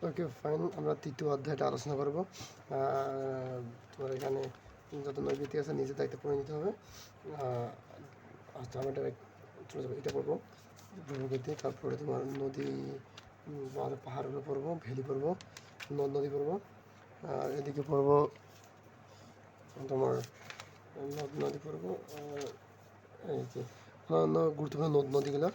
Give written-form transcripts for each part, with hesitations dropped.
Okay fine, আমরা তৃতীয় অধ্যায়টা আলোচনা করবো। তোমার এখানে যত নৈবিত্তিক আছে নিজের দায়িত্ব পড়ে নিতে হবে। আচ্ছা, আমরা চলে যাবো, এটা পড়বো ভূপ্রকৃতি, তারপরে তোমার নদী, পাহাড়গুলো পড়বো, ভ্যালি পড়বো, নদী পড়বো, আর এদিকে পড়বো তোমার নদী পড়বো, এই যে অন্যান্য গুরুত্বপূর্ণ নদীগুলো,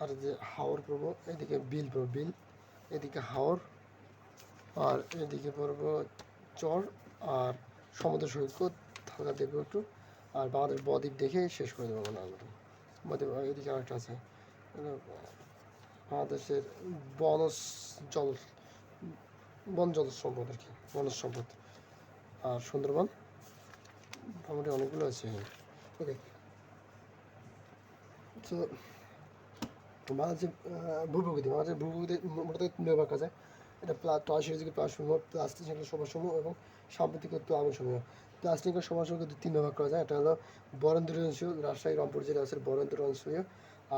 আর যে হাওর পড়বো, এদিকে বিল পড়বো, বিল, এদিকে হাওর, আর এদিকে পড়বো চর, আর সমুদ্র সৈকত হালকা দেখবো একটু, আর বাংলাদেশ বদ্বীপ দেখে শেষ করে দেবো মনে হয়। বদ্বীপ এদিকে আরেকটা আছে, বাংলাদেশের বনজ জল বন জল সম্পদ আর কি, বনজ সম্পদ, আর সুন্দরবন, মোটামুটি অনেকগুলো আছে। ওকে, তো বাংলাদেশের ভূপ্রকৃতি মোটামুটি 3 ভাগ আছে। এটা প্লাস্টিক শৃঙ্খলা সভাসমূহ এবং সাম্প্রতিক আবেগসমূহ। প্লাস্টিক সভাসমূহ কিন্তু 3 ভাগ করা যায়। এটা হলো বরেন্দ্র অঞ্চল, রাজশাহী রংপুর যেটা আছে বরেন্দ্র অঞ্চলীয়,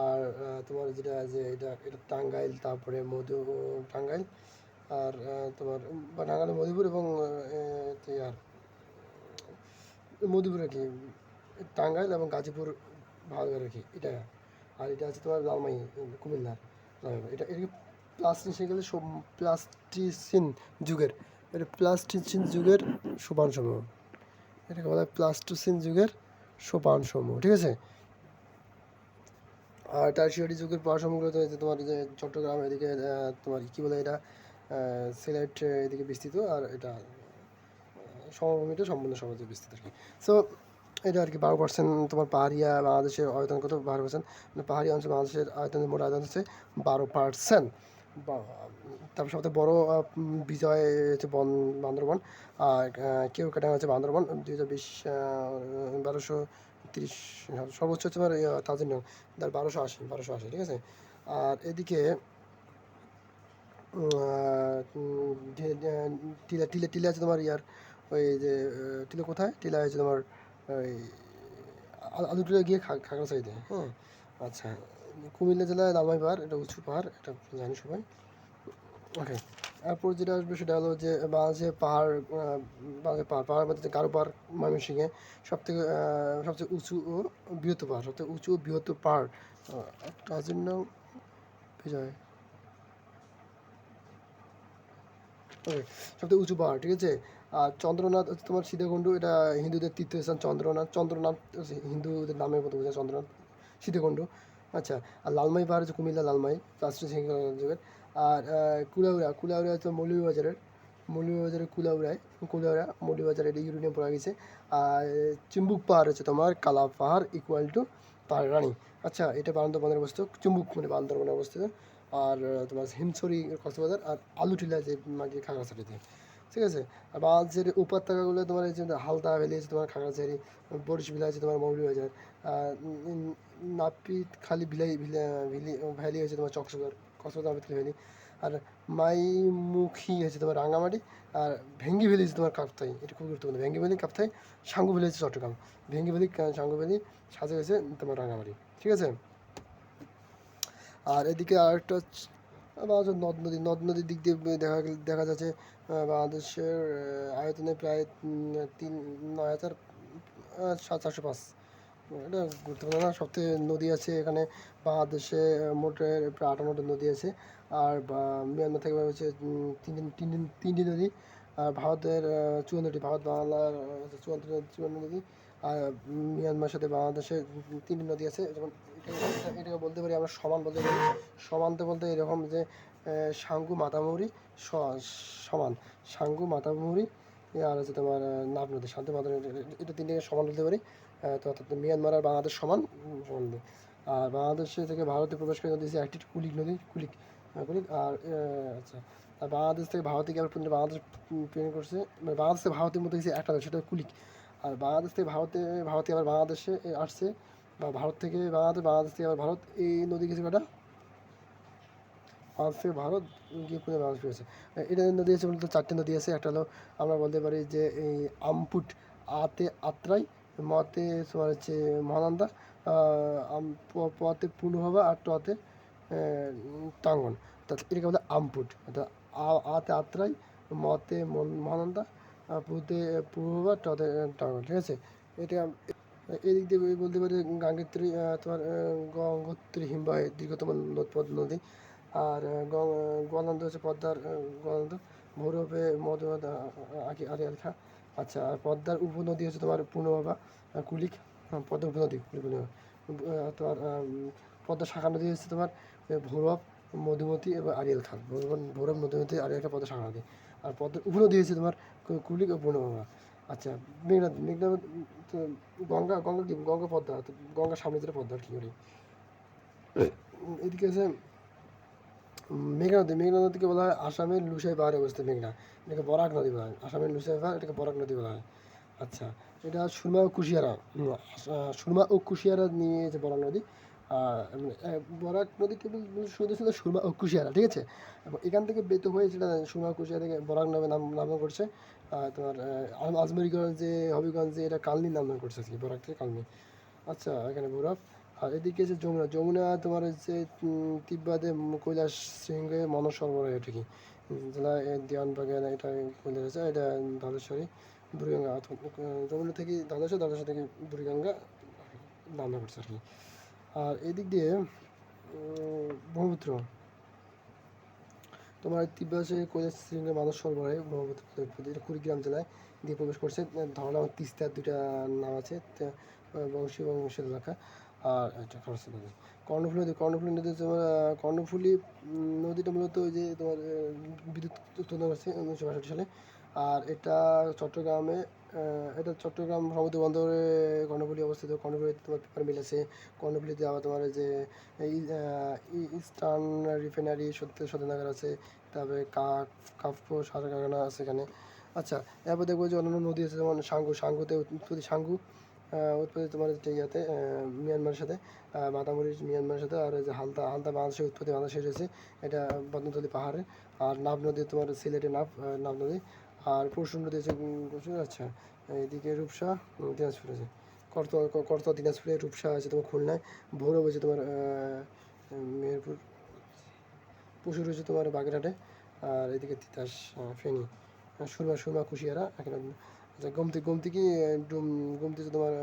আর তোমার যেটা যে এটা টাঙ্গাইল, তারপরে টাঙ্গাইল, আর তোমার টাঙ্গাইল, মধুপুর এবং আর মধুপুর আর কি, টাঙ্গাইল এবং গাজীপুর ভাগ আর কি এটা। আর এটা আছে তোমার লালমাই, কুমিল্লার এটা এটাকে প্লাস্টিসিন যুগের, এটা প্লাস্টিসিন যুগের সোপানসমূহ, এটাকে বলা হয় প্লাস্টোসিন যুগের সোপানসমূহ, ঠিক আছে। আর টারশিয়ারি যুগের পড়াসমূহগুলো তো তোমার যে চট্টগ্রাম এদিকে তোমার কী বলে এটা, সিলেট এদিকে বিস্তৃত, আর এটা সমভূমিটা সম্পূর্ণ সমাজে বিস্তৃত আর কি। সো এটা আর কি 12% তোমার পাহাড়িয়া বাংলাদেশের আয়তন কত, 12%, মানে পাহাড়ি অঞ্চল বাংলাদেশের আয়তনের মোট আয়তন হচ্ছে 12%। তারপর সবথেকে বড় বিজয় হচ্ছে বান্দরবন, আর কেওক্রাডাঙ্গা হচ্ছে বান্দরবন 2020 1230, সর্বোচ্চ হচ্ছে তোমার তাজিন 1280, ঠিক আছে। আর এদিকে টিলা টিলা টিলা আছে তোমার ইয়ার, ওই যে টিলা কোথায়, টিলা হচ্ছে তোমার ওই আলুটিলা গিয়ে খাগড়া সাইডে, হ্যাঁ। আচ্ছা, কুমিল্লা জেলায় লালমাই পাহাড়, এটা উঁচু পাহাড়, এটা জানি সবাই। ওকে, এরপর যেটা আসবে সেটা হলো যে বাংলাদেশের পাহাড়, পাহাড়ের মধ্যে গারো পাহাড় ময়মনসিংহে সবচেয়ে উঁচু ও বৃহত্তর পাহাড়, সবথেকে উঁচু ও বৃহত্তর পাহাড়, তাজির নাম বিজয়, ওকে, সবথেকে উঁচু পাহাড়, ঠিক আছে। আর চন্দ্রনাথ হচ্ছে তোমার সীতাকুণ্ড, এটা হিন্দুদের তীর্থস্থান। চন্দ্রনাথ হচ্ছে হিন্দুদের নামের মতো বোঝায়, চন্দ্রনাথ সীতাকুণ্ড। আচ্ছা, আর লালমাই পাহাড় হচ্ছে কুমিল্লা লালমাই, প্লাস্টিক যুগের। আর কুলাউড়া হচ্ছে মৌলভীবাজারের মৌলভীবাজার, এটা ইউরেনিয়াম পাওয়া গেছে। আর চুম্বুক পাহাড় হচ্ছে তোমার কালা পাহাড় ইকুয়াল টু পাহাড় রানী। আচ্ছা, এটা বান্দরবনের অবস্থিত, চুম্বুক মানে বান্দরবনে অবস্থিত। আর তোমার হিমছড়ি কক্সবাজার, আর আলুটিলা যে মাটি খাগড়াছড়িতে, ঠিক আছে। আর বাংলাদেশের উপত্যকাগুলো তোমার এই যে হালদা ভ্যালি আছে তোমার খাগড়াছড়ি, বরিশাল আছে তোমার মৌলভীবাজার, নাপিতখালী ভ্যালি হচ্ছে তোমার কক্সবাজার নাপিতখালী ভ্যালি, আর মাইমুখী হচ্ছে তোমার রাঙামাটি, আর ভেঙ্গি ভ্যালি হচ্ছে তোমার কাপ্তাই, এটা খুব গুরুত্বপূর্ণ। ভেঙ্গি ভ্যালি, কাপ্তাই, সাঙ্গু ভ্যালি হচ্ছে চট্টগ্রাম, ভেঙ্গি ভ্যালি, সাঙ্গু ভ্যালি, সাজে হয়েছে তোমার রাঙামাটি, ঠিক আছে। আর এদিকে আরেকটা বাংলাদেশের নদ নদীর দিক দিয়ে দেখা যাচ্ছে বাংলাদেশের আয়তনে প্রায় 9,405, এটা গুরুত্বপূর্ণ না। সবথেকে নদী আছে এখানে বাংলাদেশে মোটে প্রায় 58টা নদী আছে, আর মিয়ানমার থেকে হচ্ছে তিনটি নদী, আর ভারতের 54টি, ভারত বাংলার 54 নদী, আর মিয়ানমার সাথে বাংলাদেশের 3টি নদী আছে। যেমন এটাকে বলতে পারি আমরা সমান বলতে পারি, সমানতে বলতে এরকম যে সাঙ্গু মাতামুহুরি সমান, সাঙ্গু মাতামুহুরি, আর হচ্ছে তোমার নাফ নদী, শান্ত মাতা নদী, এটা 3টাকে সমান বলতে পারি। তো অর্থাৎ মিয়ানমার আর বাংলাদেশ সমান সমান নদী। আর বাংলাদেশে থেকে ভারতে প্রবেশকারী নদী হচ্ছে একটি কুলিক নদী, কুলিক। আর আচ্ছা, আর বাংলাদেশ থেকে ভারতে গিয়ে বাংলাদেশ প্রেরণ করছে, মানে বাংলাদেশ থেকে ভারতের মধ্যে গেছে একটা নদী, সেটা কুলিক। আর বাংলাদেশ থেকে ভারতে আবার বাংলাদেশে আসছে, বা ভারত থেকে বাংলাদেশ থেকে আবার ভারত, এই নদী গেছে কটা, বাংলাদেশ থেকে ভারত গিয়ে পুরো বাংলাদেশ পেয়েছে। এটা নদী আছে বলতে 4টে নদী আছে। একটা হলো আমরা বলতে পারি যে এই আমপুট, আতে আত্রাই, মতে তোমার হচ্ছে মহানন্দা, পতে পূর্ণভবা, আর টতে টাঙ্গন। এটাকে বলে আমপুট, অর্থাৎ আতে আত্রাই, মতে মহানন্দা, পুতে পূর্ব, টতে টাকা, ঠিক আছে। এটা এদিক দিয়ে বলতে পারি গাঙ্গেত্রী, তোমার গঙ্গোত্রী হিমবাহের দীর্ঘতম নদী। আর গোয়ালন্দ হচ্ছে পদ্মার গোয়ালন্দ, ভৈরবে মধুমা আরিয়াল খা। আচ্ছা, আর পদ্মার উপনদী হচ্ছে তোমার পূর্ণবাবা, কুলিক। পদ্মার উপনদী কুলিক পূর্ণিমা। তোমার পদ্মার শাখা নদী হচ্ছে তোমার ভৈরব, মধুমতি এবং আরিয়াল খাল। ভৈরব, মধুমতি, আরিয়াল খাল পদ্মার শাখা নদী। আর পদ্মার উপনদী হচ্ছে তোমার কুলিক ও পূর্ণবাবা। আচ্ছা, মেঘনা, মেঘনা তো গঙ্গা, গঙ্গা কি গঙ্গা পদ্মা, তো গঙ্গার সামনে যেটা পদ্মা আর কি করি। এদিকে আছে মেঘনা নদী। মেঘনা নদীকে বলা হয় আসামের লুসাই পাহাড়ে অবস্থিত মেঘনা। এটাকে বরাক নদী বলা হয়। আসামের লুসাই পাহাড়, এটাকে বরাক নদী বলা হয়। আচ্ছা, এটা সুরমা ও কুশিয়ারা, সুরমা ও কুশিয়ারা নিয়ে যে বরাক নদী। বরাক নদী কেবল শুধু ছিল সুরমা ও কুশিয়ারা, ঠিক আছে। এবং এখান থেকে বেত হয়ে সেটা সুরমা ও কুশিয়ারা থেকে বরাক নামে নামকরণ করছে। তোমার আজমেরিগঞ্জে, হবিগঞ্জে এটা কালনি নামকরণ করছে আর কি, বরাক থেকে কালনি। আচ্ছা, এখানে বরফ। আর এদিকে আছে যমুনা। যমুনা তোমার হচ্ছে তিব্বতে কৈলাস শৃঙ্গে মানস সরোবর, এটা কি জেলা দেওয়ানবাগে, এটা কৈলাস আছে, এটা ধালেশ্বরী, বুড়িগঙ্গা। যমুনা থেকে ধালেশ্বর, ধালেশ্বর থেকে বুড়িগঙ্গা নামে করছে আর কি। আর এদিক দিয়ে ব্রহ্মপুত্র তোমার তিব্বতে কৈলাস শৃঙ্গে মানস সরোবরে ব্রহ্মপুত্র, এটা কুড়িগ্রাম জেলায় দিয়ে প্রবেশ করছে। ধরলাম তিস্তার দুইটা নাম আছে, বংশী এবং মুর্শিদ এলাকা। আর এটা খরস্রোতা নদী। কর্ণফুলী নদী। কর্ণফুলী নদী তোমার কর্ণফুলী নদীটা মূলত ওই যে তোমার বিদ্যুৎ উৎপাদন আছে 1962 সালে। আর এটা চট্টগ্রামে, এটা চট্টগ্রাম সমুদ্র বন্দরে কর্ণফুলী অবস্থিত। কর্ণফুলীতে তোমার পেপার মিল আছে। কর্ণফুলীতে আবার তোমার যে ইস্টার্ন রিফাইনারি শোধনাগার আছে। তারপরে কাফকো সার কারখানা আছে এখানে। আচ্ছা, এরপর দেখবো যে অন্যান্য নদী আছে, যেমন সাঙ্গু। সাঙ্গুতে উৎপত্তি, সাঙ্গু উৎপত্তি তোমার ইয়াতে মিয়ানমারের সাথে, মাতামুরির মিয়ানমারের সাথে। আর যে হালদা, হালদা বাংলাদেশের উৎপত্তি, বাংলাদেশে রয়েছে, এটা পদ্মতলী পাহাড়ে। আর নাব নদী তোমার সিলেটে নাব নদী। আর পরশু নদী আছে আচ্ছা, এইদিকে রূপসা দিনাজপুর আছে। করতোয়া দিনাজপুরে, রূপসা আছে তোমার খুলনায়, ভৈরব আছে তোমার মেহেরপুর, পশু রয়েছে তোমার বাগেরহাটে। আর এদিকে তিতাস ফেনী, সুরমা, সুরমা কুশিয়ারা এখানে। আচ্ছা, গোমতী। গোমতী কি গোমতী হচ্ছে তোমার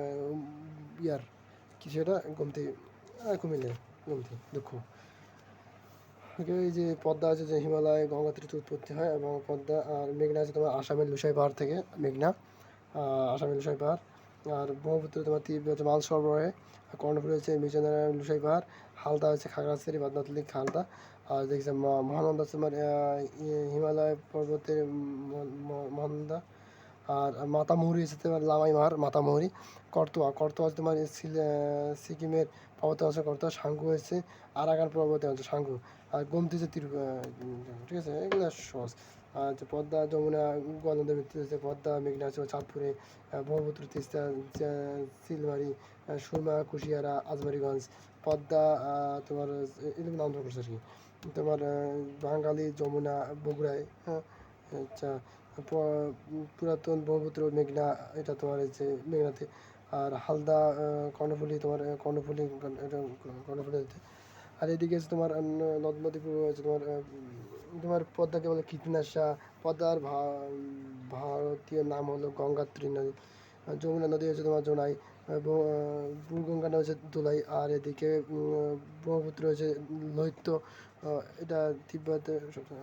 ইয়ার কি সেটা গোমতী, কুমিল্লা গোমতী, দুঃখ। ওকে, এই যে পদ্মা আছে যে হিমালয় গঙ্গা থেকে উৎপত্তি হয়, এবং পদ্মা আর মেঘনা আছে তোমার আসামের লুসাই পাহাড় থেকে মেঘনা, আসামের লুসাই পাহাড়। আর ব্রহ্মপুত্র তোমার হচ্ছে মাল সরবরাহে। কর্ণফুলী হচ্ছে মিজোরামের লুসাই পাহাড়। হালদা হচ্ছে খাগড়াছড়ি বাদনাতলি হালদা। আর দেখছি মহানন্দা হচ্ছে তোমার হিমালয় পর্বতের মহানন্দা। আর মাতামুহুরি হচ্ছে তোমার লামাইমার মাতামুহুরি। করতোয়া। করতোয়া হচ্ছে তোমার সিকিমের পর্বতে অঞ্চল করতোয়া। সাঙ্গু হচ্ছে আরাকান পর্বতে অঞ্চল সাঙ্গু। আর গোমতী হচ্ছে ঠিক আছে, এগুলো সহজ। আর যে পদ্মা, যমুনা, গোয়ালন্দের মৃত্যু হচ্ছে পদ্মা, মেঘনা হচ্ছে চাঁদপুরে, ব্রহ্মপুত্র, তিস্তা, চিলমারি, সুরমা, কুশিয়ারা, আজমারিগঞ্জ। পদ্মা তোমার এগুলো নাম করছে আর কি। তোমার বাঙালি, যমুনা বগুড়ায়, হ্যাঁ। আচ্ছা, পুরাতন ব্রহ্মপুত্র মেঘনা, এটা তোমার হচ্ছে মেঘনাতে। আর হালদা কর্ণফুলী তোমার কর্ণফুলী, এটা কর্ণফুলীতে। আর এদিকে আছে তোমার নদ নদী আছে তোমার তোমার পদ্মাকে বলে কীটনাশা। পদ্মার ভারতীয় নাম হলো গঙ্গাত্রী নদী। যমুনা নদী হচ্ছে তোমার জোনাই। বুড়গঙ্গা নদী হচ্ছে দোলাই। আর এদিকে ব্রহ্মপুত্র হচ্ছে লোহিত। এটা তিব্বতে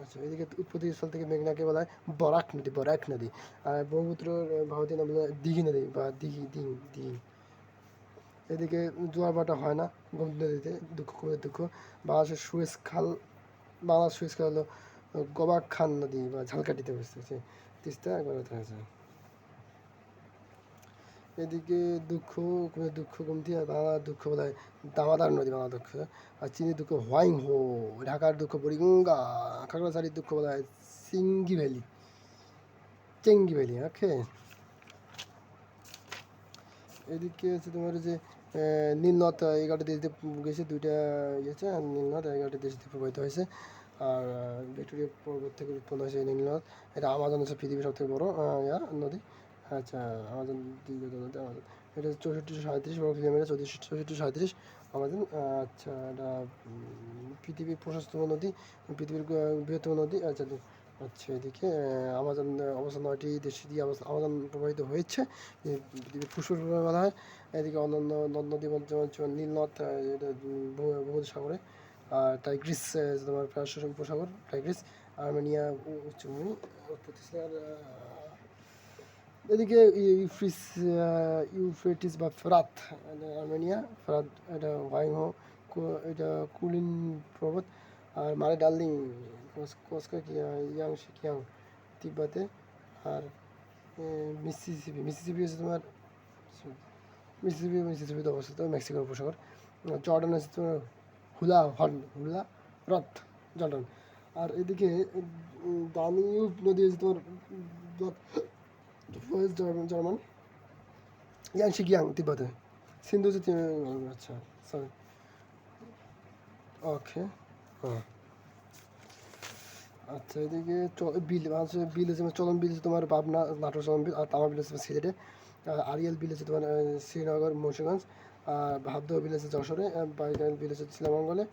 আছে। এদিকে উৎপত্তি স্থল থেকে মেঘনাকে বলা হয় বরাক নদী, বরাক নদী। আর ব্রহ্মপুত্র ভারতীয় নাম হলো দিঘি নদী বা দিঘি, দিঘি, দিঘি। এদিকে জোয়ার ভাটা হয় না গোমতী নদীতে, দুঃখ করে দুঃখ। বাংলাদেশের সুয়েজ খাল, বাংলাদেশ সুয়েজ খাল হলো গবাক খান নদী বা ঝালকাঠিতে অবস্থিত। তিস্তা গড়াতে আছে। এদিকে দুঃখ, দুঃখ কমতি। আর বাংলা দুঃখ বলা হয় দামাদার নদী, বাংলা দুঃখ। আর চীনের দুঃখ হোয়াইং হো। ঢাকার দুঃখ বুড়িগঙ্গা। খাগড়াছড়ির দুঃখ বলা হয় সিঙ্গি ভ্যালি, চেঙ্গি ভ্যালি। ওকে, এদিকে হচ্ছে তোমার যে নীলনদ, 11টা দেশ দিয়ে গেছে, দুইটা ইয়েছে। আর নীলনদ 11টা দেশ দিয়ে প্রবাহিত হয়েছে। আর ভিক্টোরিয়া পর্বত থেকে উৎপন্ন হয়েছে এই নীলনদ। এটা আমাজন হচ্ছে পৃথিবীর সবথেকে বড় নদী। আচ্ছা, আমাজন দীর্ঘ নদী আমাজন। এটা 6437 বর্গ কিলোমিটার, 6437। আমাজন। আচ্ছা, এটা পৃথিবীর প্রশস্তম নদী, পৃথিবীর বৃহত্তম নদী। আচ্ছা আচ্ছা, এদিকে আমাজন অবস্থা 9টি দেশ দিয়ে আমাজন প্রবাহিত হয়েছে, পৃথিবীর ফুসফুস বলা হয়। এদিকে অন্যান্য নদ নদী যেমন নীলনদ, এটা ভূমধ্যসাগরে। আর টাইগ্রিস, তোমার প্রায় উপসাগর টাইগ্রিস। আর্মেনিয়া উচ্চভূমি উৎপত্তি স্তর। এদিকে ইউফ্রেটিস বা ফেরাত, আর্মেনিয়া। ফেরাত এটা ওয়াইংহো, এটা কুলিন পর্বত। আর মারে ডার্লিং, কসকা ইয়াং শিকিয়াং তিব্বতে। আর মিসিসিপি হচ্ছে তোমার মিসিসিপিতে অবস্থিত, মেক্সিকোর উপসাগর। জর্ডান হচ্ছে তোমার হুলা হ্রদ, জর্ডান। আর এদিকে দানিউব নদী হচ্ছে তোমার জার্মান, ইয়াং শিকিয়াং তিব্বতে। সিন্ধু হচ্ছে আচ্ছা সরি, ওকে। হ্যাঁ, আচ্ছা, এদিকে বিল আছে, বিল হচ্ছে চলন বিল হচ্ছে তোমার পাবনা নাটোর চলন বিল। আর তামা বিল হচ্ছে সিলেটে। আরিয়াল বিল হচ্ছে তোমার শ্রীনগর মুন্সিগঞ্জ। আর ভাবদ বিল হচ্ছে যশোরে। বাইকাল বিল হচ্ছে শিলামঙ্গলে।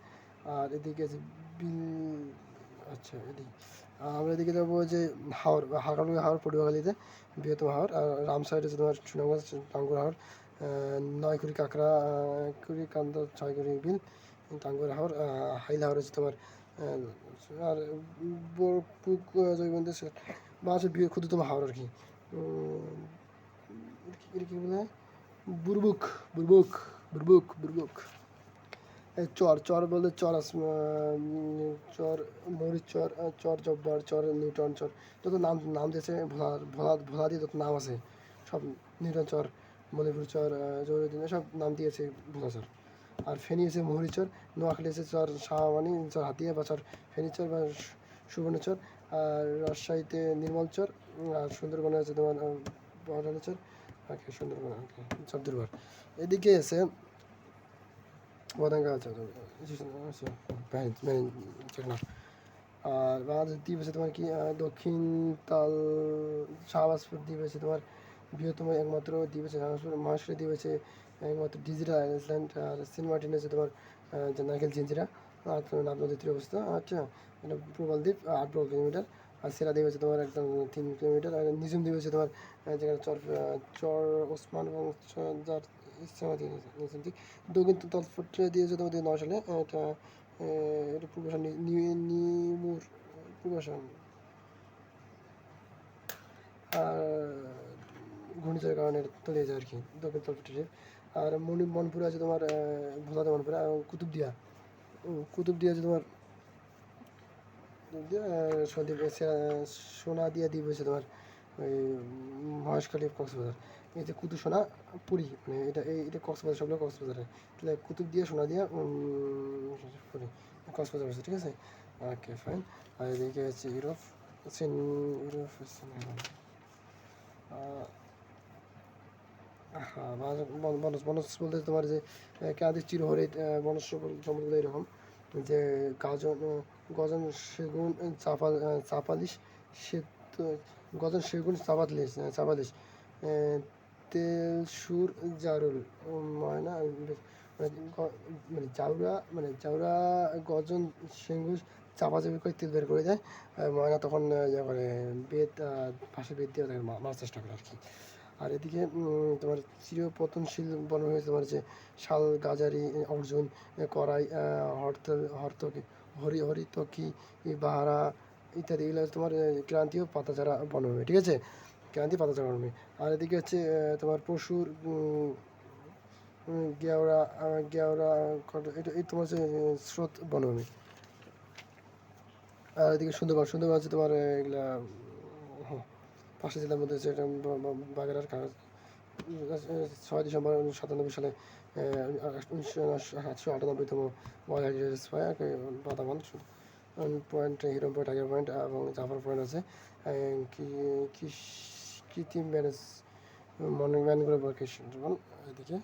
আর এদিকে আছে বিল, আচ্ছা এদিকে আমরা এদিকে যাবো যে হাওড় পটুয়াখালীতে বৃহত্তম হাওড়। আর রামসাইড হচ্ছে তোমার সুনামগঞ্জ টাঙ্গুর হাওড়। নয়কুড়ি কাঁকড়া, কুড়ি কান্দা ছয়কুড়ি বিল টাঙ্গুর হাওড়। হাইল হাওড় হচ্ছে তোমার আর বোরপুক জৈবন্তের বা হচ্ছে ক্ষুদ্রতম হাওড় আর কি। এটা কি বলে, বুরবুক বুরবুক বুরবুক বুরবুক। এই চর বলতে চর মরিচ চর, চর জব্বার চর, নিউটন চর, যত নাম নাম দিয়েছে, ভোলা দিয়ে যত নাম আছে সব, নিউটন চর, মণিপুর চর, জরুদ্দিন, সব নাম দিয়েছে ভোলা চর। আর ফেনী হচ্ছে মহুরীচর। নোয়াখালী হচ্ছে চর শাহমানি চর, হাতিয়া বা চর ফেনীচর বা সুবর্ণচর। আর রাজশাহীতে নির্মলচর। আর সুন্দরবনে আছে তোমার বড়ালিচর। ওকে, সুন্দরবন, ওকে, চর দুর্বার। এদিকে আছে বদাঙ্গা, আচ্ছা আচ্ছা। আর বাংলাদেশ দ্বীপ আছে তোমার কি দক্ষিণ তাল শাহবাজপুর দ্বীপ আছে তোমার বৃহত্তম একমাত্র দ্বীপ আছে শাহবাজপুর। মহেশখালী দ্বীপ আছে একমাত্র ডিজিটাল আইল্যান্ড। আর সেন্ট মার্টিন আছে তোমার যে নারকেল জিঞ্জিরা। আর তোমার নাব নদীর তীরে অবস্থিত। আচ্ছা, এটা প্রবাল দ্বীপ 8 কিলোমিটার। আর সেরা দ্বীপ আছে তোমার একদম 3 কিলোমিটার। আর নিজুম দ্বীপ আছে তোমার যেখানে চর ওসমান এবং যার ইচ্ছামতি নিজুম দ্বীপ। দক্ষিণ তলফট দিয়েছে তোমার 2009 সালে। এটা এটা পূর্বাসন নিমুর পূর্বাসন। আর ঘূর্ণিঝড়ের কারণে তলিয়ে যায় আর কি দক্ষিণ তলফটে। আর মণিপুরে আছে তোমার ভোলাতে মণিপুরে কুতুবদিয়া। কুতুবদিয়া আছে তোমার সোনাদিয়া দ্বীপ হয়েছে তোমার ওই মহেশখালী কক্সবাজার। এই যে কুতু সোনা পুরী, মানে এটা কক্সবাজার, সবগুলো কক্সবাজারে। তাহলে কুতুবদিয়া, সোনাদিয়া, পুরী, কক্সবাজার আছে, ঠিক আছে। Okay fine. আর এদিকে হচ্ছে ইউরোপ, ইউরোপ হ্যাঁ, বনস বনস বলতে তোমার যে কাদের চিরহরিৎ বনস সম্পদগুলো এরকম যে গাজন, গজন, সেগুন, চাপালিশ, শ্বেত, গজন, সেগুন, চাপালিশ, তেলসুর, জারুল, ময়না, জাউরা, গজন, সেগুন চাপাচাপি করে তেল বের করে দেয়। ময়না তখন ইয়ে করে বেত, পাশে বেত দিয়ে তাকে মারার চেষ্টা করে আর কি। আর এদিকে তোমার চিরপতনশীল বন হয়েছে তোমার যে শাল, গাজারি, অর্জুন, করাই, হরিতকি, বাহারা ইত্যাদি। এগুলো হচ্ছে তোমার ক্রান্তীয় পাতাচারা বনভূমি, ঠিক আছে, ক্রান্তীয় পাতাচারা বনভূমি। আর এদিকে হচ্ছে তোমার পশুর গেওড়া, গেওড়া এটা এই তোমার হচ্ছে স্রোত বনভূমি। আর এদিকে সুন্দরবন হচ্ছে তোমার এগুলা পাঁচটা জেলার মধ্যে হচ্ছে এটা বাগেরহাট, 6 ডিসেম্বর 1997 সালে 1998তম ওয়ার্ল্ড হেরিটেজ ফায়ার বাতাবান পয়েন্ট, হিরন পয়েন্ট, টাইগার পয়েন্ট এবং জাফর পয়েন্ট আছে। কৃত্রিম ম্যানেজ ম্যানগ্রোভ এদিকে।